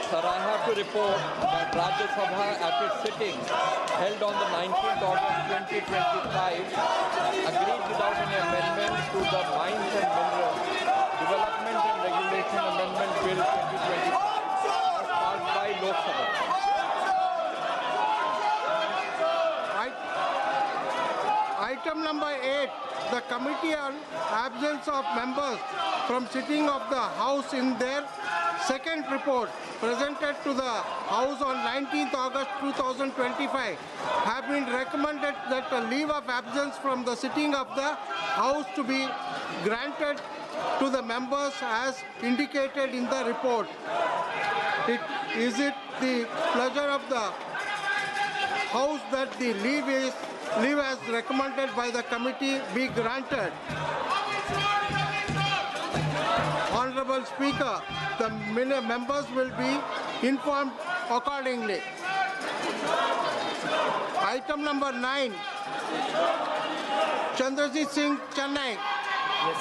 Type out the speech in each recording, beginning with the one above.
Sir, I have to report that Rajya Sabha at its sitting held on the 19th August 2025 agreed without any amendment to the Mines and Minerals Development and Regulation Amendment Bill 2025 as passed by Lok Sabha. Item number 8, the Committee on Absence of Members from sitting of the House in their second report presented to the House on 19th August 2025 have been recommended that a leave of absence from the sitting of the House to be granted to the members as indicated in the report. Is it the pleasure of the House that the leave as recommended by the committee be granted? Honorable Speaker, the members will be informed accordingly. Item number 9, Chandrajit Singh, Chennai. Yes,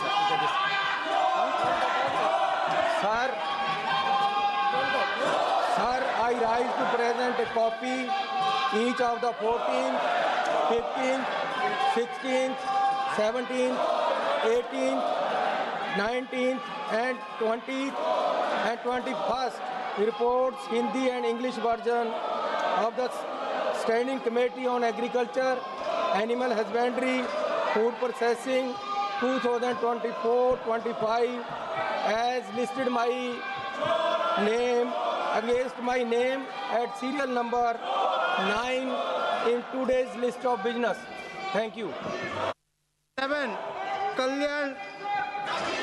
sir, I rise to present a copy each of the 14th, 15th, 16th, 17th, 18th, 19th and 20th and 21st reports, Hindi and English version of the Standing Committee on Agriculture, Animal Husbandry, Food Processing 2024-25 as listed my name against my name at serial number 9 in today's list of business. Thank you. 7, Kalyan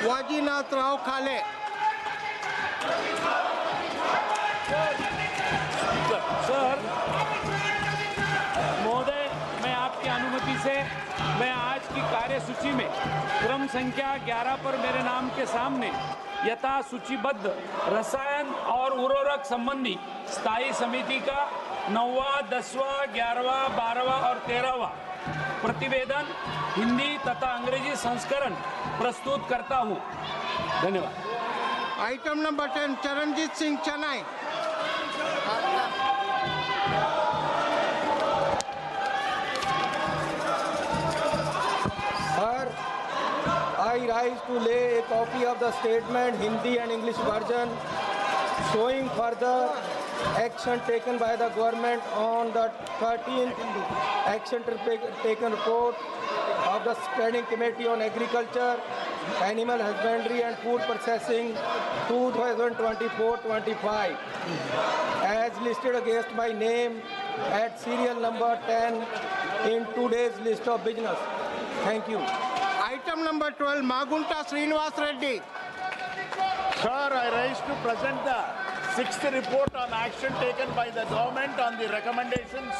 Wajinath Rao Khale. Sir, महोदय, मैं आपकी अनुमति से मैं आज की कार्यसूची में क्रम संख्या 11 पर मेरे नाम के सामने यथा सूचीबद्ध रसायन और उर्वरक संबंधी स्थायी समिति का 9वां, 10वां, 11वां, 12वां और 13वां प्रतिवेदन हिंदी तथा अंग्रेजी संस्करण प्रस्तुत करता हूं। धन्यवाद। Item number 10, Charanjit Singh, Chennai. Sir, I rise to lay a copy of the statement, Hindi and English version, showing further action taken by the government on the 13th action taken report of the Standing Committee on Agriculture, Animal Husbandry and Food Processing 2024-25 as listed against my name at serial number 10 in today's list of business. Thank you. Item number 12, Magunta Srinivas Reddy. Sir, I rise to present the 6th report on action taken by the government on the recommendations,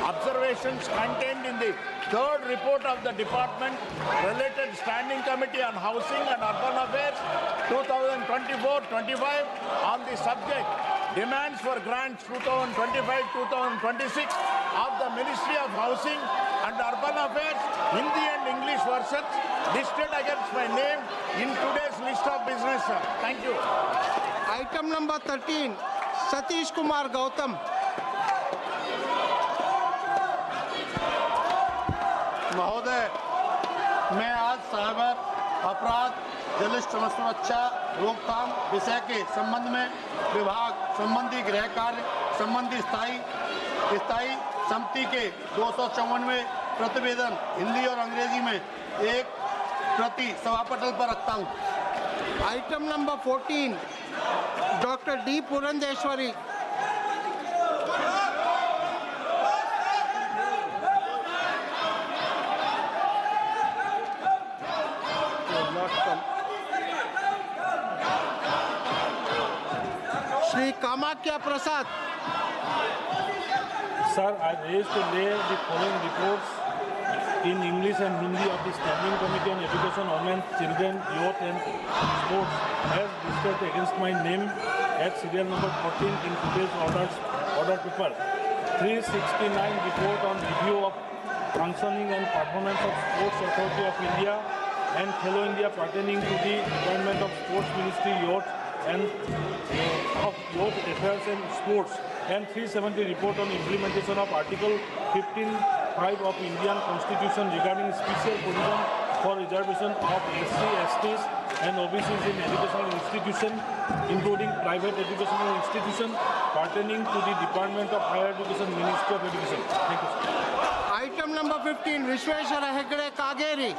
observations contained in the 3rd report of the department related Standing Committee on Housing and Urban Affairs 2024-25 on the subject demands for grants 2025-2026 of the Ministry of Housing and Urban Affairs, Hindi and English versions listed against my name in today's list of business, sir. Thank you. Item number 13, Satish Kumar Gautam. महोदय, मैं आज cyber अपराध, जलिस्ट सुरक्षा रोकथाम विषय के संबंध में विभाग संबंधी गृह कार्य संबंधी स्थायी समिति के 254वें प्रतिवेदन हिंदी और अंग्रेजी में एक प्रति सभापटल पर रखता हूं। Item number 14, Dr. D. Purandeshwari. Shri Kamakya Prasad. Sir, I raise to lay the following reports in English and Hindi of the Standing Committee on Education, Women, Children, Youth and Sports as listed against my name at serial number 14 in today's order paper. 369 report on review of functioning and performance of Sports Authority of India and Fellow India pertaining to the appointment of Sports Ministry, Youth and of Youth Affairs and Sports, and 370 report on implementation of Article 15(5) of Indian Constitution regarding special provision for reservation of SC, STs and OBCs in educational institutions, including private educational institutions pertaining to the Department of Higher Education, Ministry of Education. Thank you, sir. Item number 15, Vishweshwara Hegde Kageri.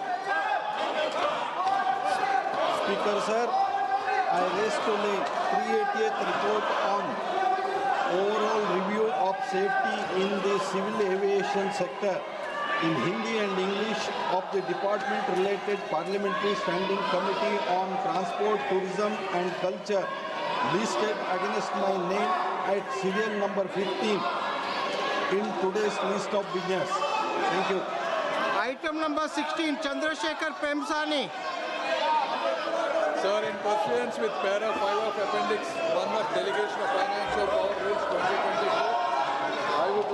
Speaker sir, I raise to the 388th report on overall review of safety in the civil aviation sector in Hindi and English of the department related Parliamentary Standing Committee on Transport, Tourism and Culture listed against my name at serial number 15 in today's list of business. Thank you. Item number 16, Chandrasekhar Premsani. Sir, in pursuance with para 5 of Appendix 1 of Delegation of Financial Power Rules 2024, I would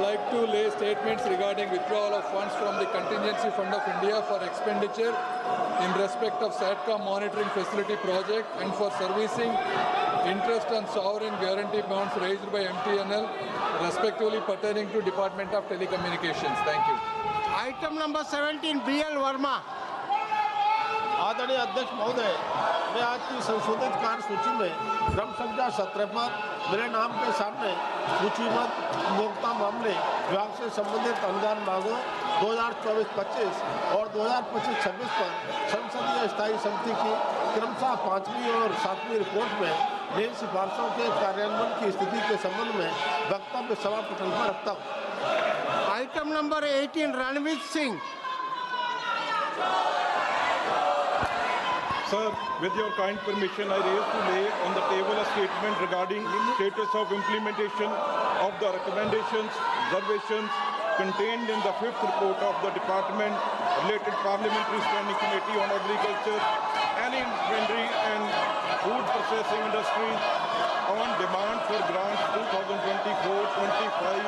like to lay statements regarding withdrawal of funds from the Contingency Fund of India for expenditure in respect of SATCOM monitoring facility project and for servicing interest on sovereign guarantee bonds raised by MTNL, respectively pertaining to Department of Telecommunications. Thank you. Item number 17, BL Verma. आदरणीय अध्यक्ष महोदय, मैं आज की संशोधित कार्य सूची में क्रम संख्या 17 पर मेरे नाम के सामने सूचीबद्ध उपभोक्ता मामले विभाग से संबंधित अनुदान मांगों 2024-25 और 2025-26 पर संसदीय स्थायी समिति की क्रमशः 5वीं और 7वीं रिपोर्ट में नई सिफारिशों के कार्यान्वयन की स्थिति के संबंध में वक्तव्य सभा पटल पर रखता हूँ। Item number 18, Ranveer Singh. Sir, with your kind permission, I raise to lay on the table a statement regarding status of implementation of the recommendations, observations contained in the 5th report of the Department related Parliamentary Standing Committee on Agriculture, Animal and Food Processing Industries on demand for grants 2024-25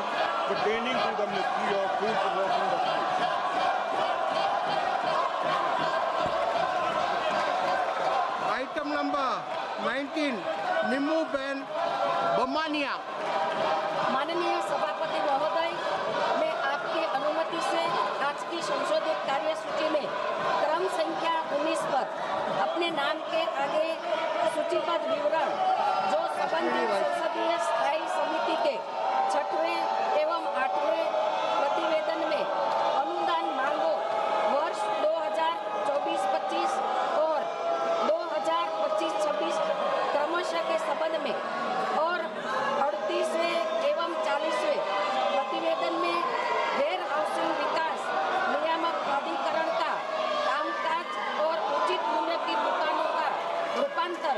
pertaining to the Ministry of Food Processing Industries. Item number 19, Nimmu Ben Bomania. माननीय सभापति महोदय, मैं आपकी अनुमति से आज की संशोधित कार्यसूची में क्रम संख्या 19 पर अपने नाम के आगे सूचीबद्ध विवरण जो संबंधित संसदीय स्थायी समिति के 6वें एवं 8वें प्रतिवेदन में अनुदान मांगों वर्ष 2024-25 और 2025-26 क्रमशः के संबंध में और 38वें एवं 40वें प्रतिवेदन में गैर हाउसिंग विकास नियामक प्राधिकरण का कामकाज और उचित मूल्य की दुकानों का रूपांतर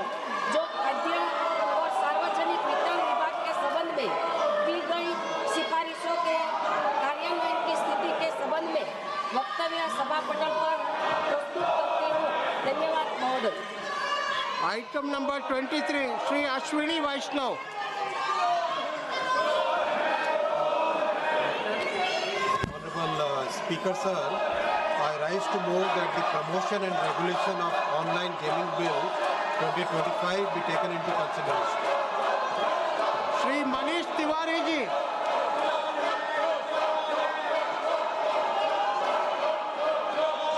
जो खाद्य और सार्वजनिक वितरण विभाग के संबंध में की गई सिफारिशों के कार्यान्वयन की स्थिति के संबंध में वक्तव्य सभा पटल पर प्रस्तुत करती हूँ। धन्यवाद महोदय। Item number 23, Shri Ashwini Vaishnav. Honorable Speaker sir, I rise to move that the promotion and regulation of online gaming bill 2025 be taken into consideration. Shri Manish Tiwari ji.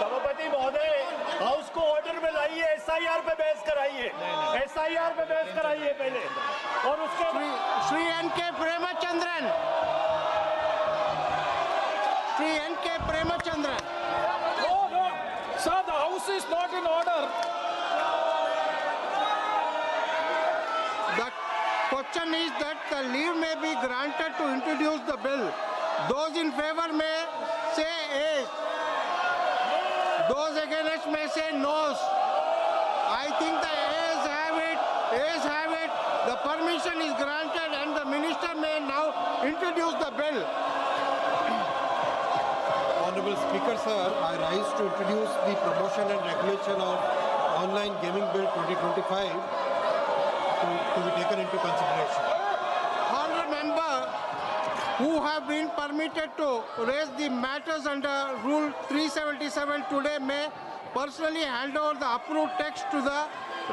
सभापति महोदय, हाउस को ऑर्डर में लाइए, SIR पे बहस कराइए, SIR पे बहस कराइए पहले और उसके Shri N.K. Premachandran. Shri N.K. Premachandran. No. Sir, the house is not in order. The question is that the leave may be granted to introduce the bill. Those in favor may say yes. Those against may say no. I think the ayes have it. Ayes have it. The permission is granted and the minister may now introduce the bill. Honorable Speaker sir, I rise to introduce the promotion and regulation of online gaming bill 2025 to be taken into consideration. Honourable member who have been permitted to raise the matters under Rule 377 today may personally hand over the approved text to the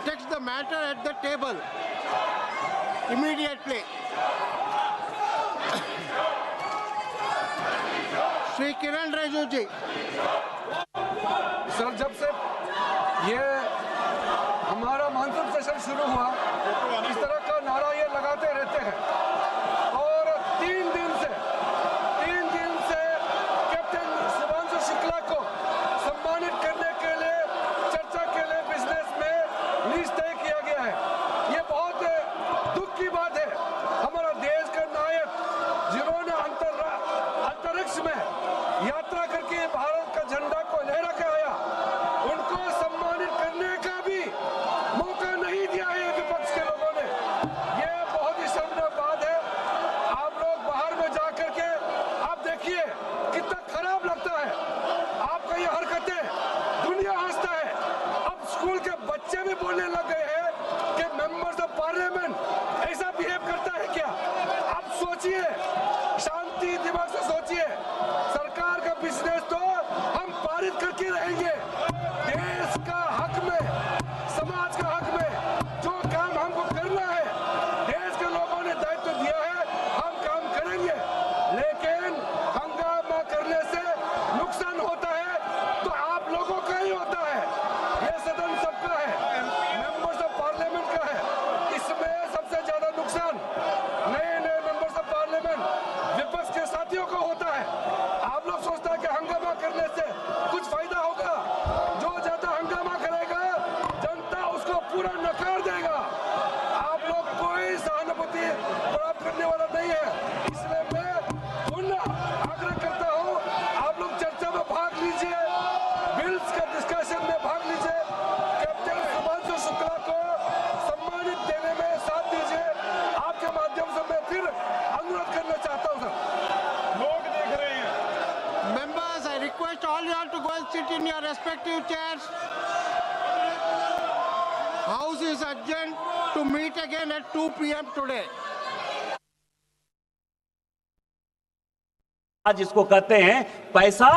takes the matter at the table immediately. Shri Kiren Rijiju ji. Sir, जब से ये हमारा monsoon session शुरू हुआ, इस तरह का नारा ये लगाते रहते हैं और 3 दिन से कैप्टन शुभांशु शुक्ला को सम्मानित करने के लिए चर्चा के लिए बिजनेस में लीज तय किया गया है। ये बहुत दुख की बात है। हमारा देश का नायक जिन्होंने अंतरिक्ष में यात्रा करके भारत का झंडा को लहरा के आया, उनको सम्मानित करने का भी मौका नहीं दिया है विपक्ष के लोगों ने। ये बहुत ही शर्मनाक बात है। आप लोग बाहर में जाकर के आप देखिए कितना खराब लगता है आपका ये हरकतें। दुनिया हंसता है। अब स्कूल के बच्चे भी बोलने लग गए हैं कि मेंबर्स ऑफ पार्लियामेंट ऐसा बिहेव करता है क्या? आप सोचिए, शांति दिमाग से सोचिए। सरकार का बिजनेस तो हम पारित करके रहेंगे। देश का हक में, समाज का हक में जो काम हमको करना है, देश के लोगों ने दायित्व दिया है, हम काम करेंगे। लेकिन हंगामा करने से नुकसान होता है तो आप लोगों का ही होता है। ये सदन सबका है, मेंबर्स ऑफ पार्लियामेंट का है। इसमें सबसे ज्यादा नुकसान नए मेंबर्स ऑफ पार्लियामेंट विपक्ष के साथियों को होता है। आप लोग सोचता है कि हंगामा करने से कुछ फायदा होगा। जो ज्यादा हंगामा करेगा जनता उसको पूरा नकार देगा। आप लोग कोई सहानुभूति प्राप्त करने वाला नहीं है। इसलिए मैं पुनः आग्रह करता हूं, आप लोग चर्चा में भाग लीजिए, बिल्स का डिस्कशन में भाग लीजिए। कैप्टन शुभांशु शुक्ला को सम्मानित देने में साथ दीजिए। आपके माध्यम से मैं फिर अनुरोध करना चाहता हूं सर। लोग देख रहे हैं। Members, I request all you all to go and sit in your respective chairs. House is adjourned to meet again at 2 p.m. today. आज इसको कहते हैं पैसा,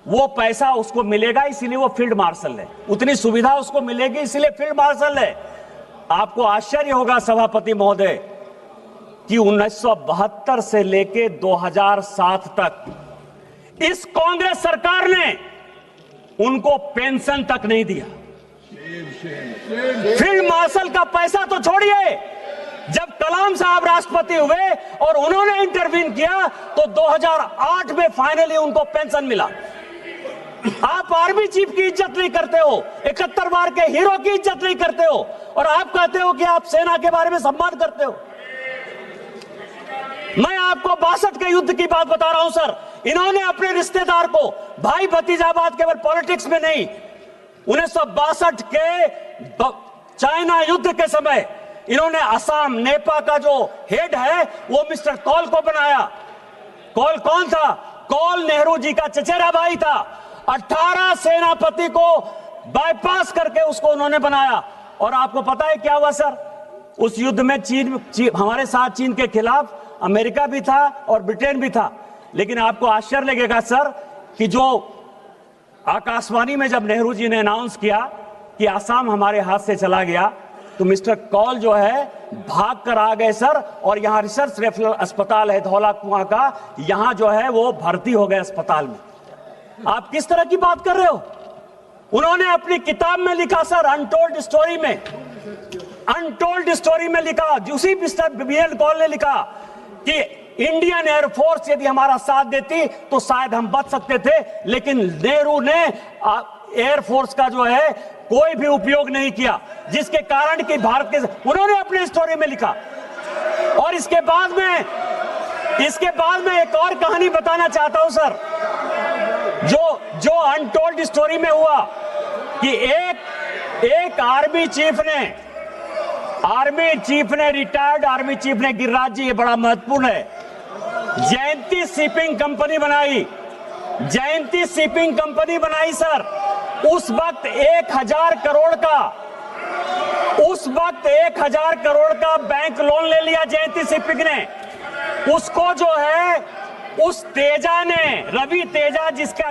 वो पैसा उसको मिलेगा इसीलिए वो फील्ड मार्शल है, उतनी सुविधा उसको मिलेगी इसीलिए फील्ड मार्शल है। आपको आश्चर्य होगा सभापति महोदय कि 1972 से लेके 2007 तक इस कांग्रेस सरकार ने उनको पेंशन तक नहीं दिया। फील्ड मार्शल का पैसा तो छोड़िए, जब कलाम साहब राष्ट्रपति हुए और उन्होंने इंटरवीन किया तो 2008 में फाइनली उनको पेंशन मिला। आप आर्मी चीफ की इज्जत नहीं करते हो, 71 बार के हीरो की इज्जत नहीं करते हो, और आप कहते हो कि आप सेना के बारे में सम्मान करते हो। मैं आपको 62 के युद्ध की बात बता रहा हूं सर। इन्होंने अपने रिश्तेदार को, भाई भतीजाबाद केवल पॉलिटिक्स में नहीं, 1962 के चाइना युद्ध के समय इन्होंने असम नेपा का जो हेड है वो मिस्टर कौल को बनाया। कौल कौन था? कौल नेहरू जी का चचेरा भाई था। 18 सेनापति को बाईपास करके उसको उन्होंने बनाया। और आपको पता है क्या हुआ सर? उस युद्ध में चीन हमारे साथ चीन के खिलाफ अमेरिका भी था और ब्रिटेन भी था। लेकिन आपको आश्चर्य लगेगा सर कि जो आकाशवाणी में जब नेहरू जी ने अनाउंस किया कि आसाम हमारे हाथ से चला गया तो मिस्टर कौल जो है भाग कर आ गए सर, और यहां रिसर्च रेफरल अस्पताल है धौला कुआं का, यहां जो है वो भर्ती हो गए अस्पताल में। आप किस तरह की बात कर रहे हो? उन्होंने अपनी किताब में लिखा सर, अनटोल्ड स्टोरी में लिखा, उसी मिस्टर बी.एल. कौल ने लिखा कि इंडियन एयरफोर्स यदि हमारा साथ देती तो शायद हम बच सकते थे, लेकिन नेहरू ने एयरफोर्स का जो है कोई भी उपयोग नहीं किया, जिसके कारण कि भारत के, उन्होंने अपने स्टोरी में लिखा। और इसके बाद में एक और कहानी बताना चाहता हूं सर, जो अनटोल्ड स्टोरी में हुआ कि एक आर्मी चीफ ने रिटायर्ड आर्मी चीफ ने, गिरिराज जी ये बड़ा महत्वपूर्ण है, जयंती शिपिंग कंपनी बनाई सर। उस वक्त 1000 करोड़ का बैंक लोन ले लिया जयंती शिपिंग ने। उसको जो है उस तेजा ने, रवि तेजा जिसका